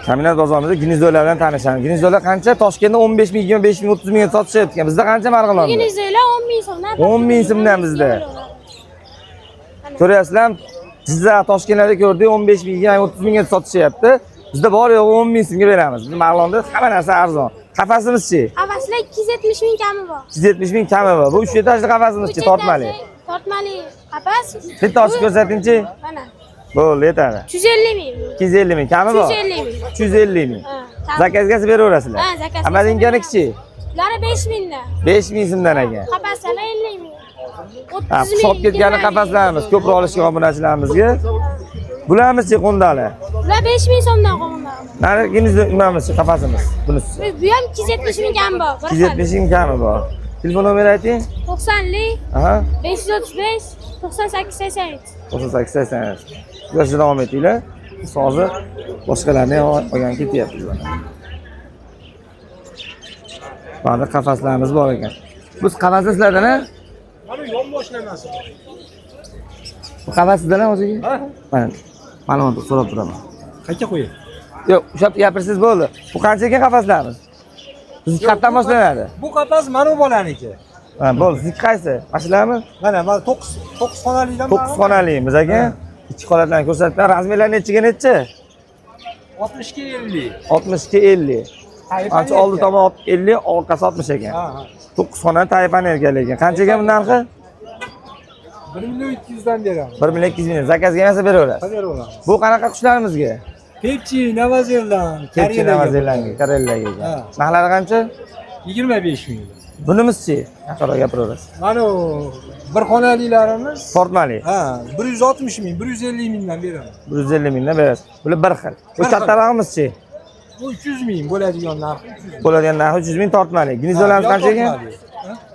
Ta'minot bozorimizda ginizdolar bilan tanishamiz. Ginizdolar qancha? Toshkentda 15 ming, 25 ming, 30 mingga sotishyapti. Bizda qancha Marg'ilonda? Ginizdolar 10 ming so'mdan. 10 ming so'mdan bizda. Ko'ryapsizlar, Jizzax, Toshkentlarda ko'rdik, 15 mingga, 30 mingga sotishyapti. Bizda bor yo'q 10 ming so'mga beramiz. Biz Marg'ilonda hamma narsa arzon. Qafasimiz-chi? Qafaslar 270 ming kami bor. 270 ming kami bor. Bu 3 etajli qafasimiz-chi, tortmali. Tortmali qafas. Bitta ochib ko'rsating-chi. Mana. Bo'ldi, yetadi. 250 ming. 250 ming kami bor. 250 ming. 350 ming. Zakazga beraverasizlar. Ha, zakaz. Amadinganiki-chi? Ular 5 mingdan. 5 ming so'mdan ekan. Qafaslar 50 ming. 30 Ha, ming. sotib ketgan qafaslarimiz ko'proq olishgan obunachilarimizga. Bularimiz-chi qo'ndali. Ular 5 ming so'mdan qo'yilgan. Narigimiz nimamiz qafasimiz? Bunisi. Bu ham 270 ming kami bor. 270 ming kami bor. Telefon nomeri ayting. 90lik Aha. 535 98 87. 98 80. Yo'lda davom etinglar. Biz hozir boshqalarni ham olgan ketyapmiz. Mana qafaslarimiz bor ekan. Biz qafasda sizlardan a? Mana yon boshlamasi. Bu qafasizdan o'ziga? Ha. Mana ma'lumot so'rab turaman. Qayerga qo'yay? Yo'q, ushlab gapirsiz bo'ldi. Bu qancha ekan qafaslarimiz? Siz qayerdan boshlanadi? Bu qafas mana bu bolaniki. Ha, bo'ldi. Siz qaysi? Mashinami? Mana 9 xonalidan 9 xonalimiz ekan. Ichki holatlarni ko'rsatdim. Razmerlar nechiga necha? 60 ga 50. 60 ga 50. Ancha oldi tomon 50, orqasi 60 ekan. Ha, ha. 9 xona taypan erkak. Qancha ekan bu narxi? 1 million 200 dan beramiz. 1 million 200 ming. Zakazga emas beraverasiz. Qadar Bu qanaqa qushlarimizga? Pepsi, Novozeland, Kepchi Novozelandga, Karellaga. Ha. Narxlari qancha? 25 ming. Bunimizchi? Haqaro gapiraverasiz. Mana bir xonalilarimiz Tortmali. ha 160 ming, 150 mingdan beramiz. 150 mingdan berasiz. Bular bir xil. Bu Bir xil. kattarog'imizchi? Bu 300 ming bo'ladigan narxi 300 ming. Bo'ladigan narxi 300 ming tortmali. Ginizdolarimiz qancha ekan?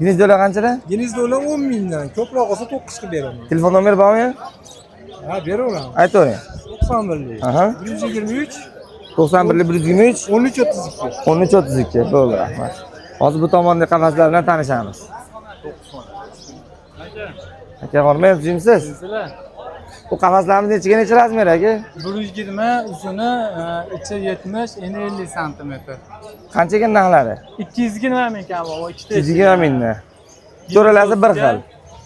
Ginizdolar qanchadan? Ginizdolar 10 mingdan, ko'proq olsa 9 ga beraman. Telefon nomeri bormi? Ha, beraveramiz. Aytavering. 91lik. Aha. 123 91 123 1332. 1332. Bo'ldi, rahmat. Hozir bu tomonda qafaslar bilan tanishamiz. Aka, hormat, jimsiz? Bu qafaslarimiz nechiga necha razmer aka? 120 uzuni, ichi 70, eni 50 sm. Qancha ekan narxlari? 220 ming kami, o ikkita. 220 mingdan. To'ralasi bir xil.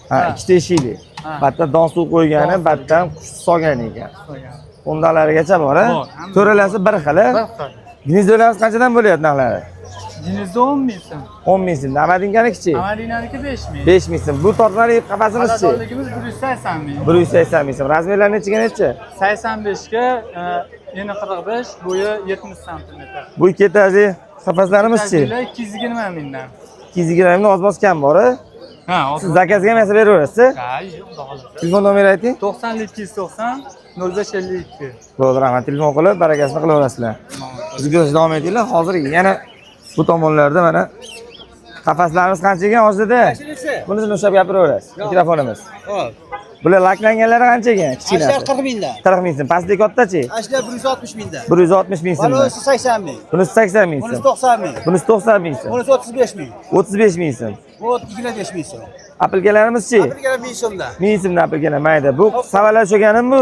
Ha, ikkita eshikli. Ha. Batda don suv qo'ygani, batdan qush solgan ekan. Qo'ndalarigacha bor, ha? Bor. To'ralasi bir xil, ha? Bir xil. Ginizdolarimiz qanchadan bo'lyapti narxlari? Jinizda 10 ming so'm. 10 ming so'm. Amadinganiki-chi? Amadinaniki 5 ming. 5 ming so'm. Bu tortmali qafasimiz-chi? Xaridorligimiz 180 ming. 180 ming so'm. Razmerlar nechiga necha? 85 ga, eni 45, bo'yi 70 sm. Bu ikki etajli qafaslarimiz-chi? 220 mingdan. 220 ming oz-moz kam bor, ha? Ha, Siz zakazga emas beraverasiz. Ha, yo'q, xolos. Telefon nomeri ayting. 90 290 0552. Bo'ldi, rahmat. Telefon qilib, barakasini qilaverasizlar. Bizga davom etinglar. Hozir yana bu tomonlarda mana qafaslarimiz qancha ekan hozirda? Bunisini ushlab gapiraverasiz. Mikrofonimiz. Hop. Bular laklanganlari qancha ekan? Kichkinasi. Ashlar 40 mingdan. 40 ming so'm. Pastlik kattachi? Ashlar 160 mingdan. 160 ming so'm. Bunisi 80 ming. Bunisi 80 ming Bunisi so'm. 90 ming. Bunisi 90 ming so'm. Bunisi 35 ming. 35 ming so'm. Bu 25 ming so'm. Apilkalarimizchi? Birga 1000 so'mdan. Ming so'mdan apilkalar mayda. Bu savalar cho'ganim bu?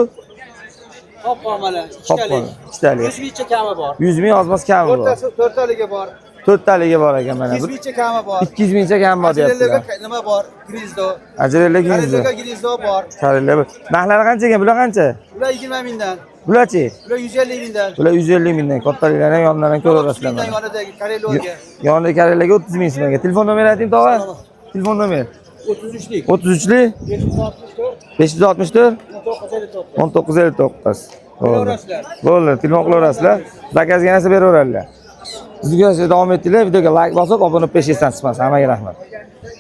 Hop mana Hop, ikkitalik. ikkitalik. 100 mingcha kami bor. 100 ming oz-moz kami bor. To'rttaliga bor. 4 taliga bor ekan mana. 100 mingcha kami bor. 200 mingcha kam bor deyaptilar. Ajrellarga nima bor? Grizdo. Ajrellar gingizda. Grizdoga grizdo bor. Karellar. Narxlari qancha ekan? Bular qancha? Ular 20 mingdan. Bularchi? Ular 150 mingdan. Bular 150 mingdan. Kattaliklarni ham yondan ham ko'raverasizlar Mingdan mana. yonidagi Karellarga. Yonidagi karellarga 30 ming so'mga. Telefon nomeri ayting, tog'a. Telefon nomeri 33lik. 33lik 564 564 1959. 1959. Bo'ldi. Qilaverasizlar. Bo'ldi, telefon qilaverasizlar. Zakazga narsa beraveradilar. Bizga davom etinglar. Videoga like bosib, obuna bo'lib peshingizdan chiqmasin. Hammaga rahmat.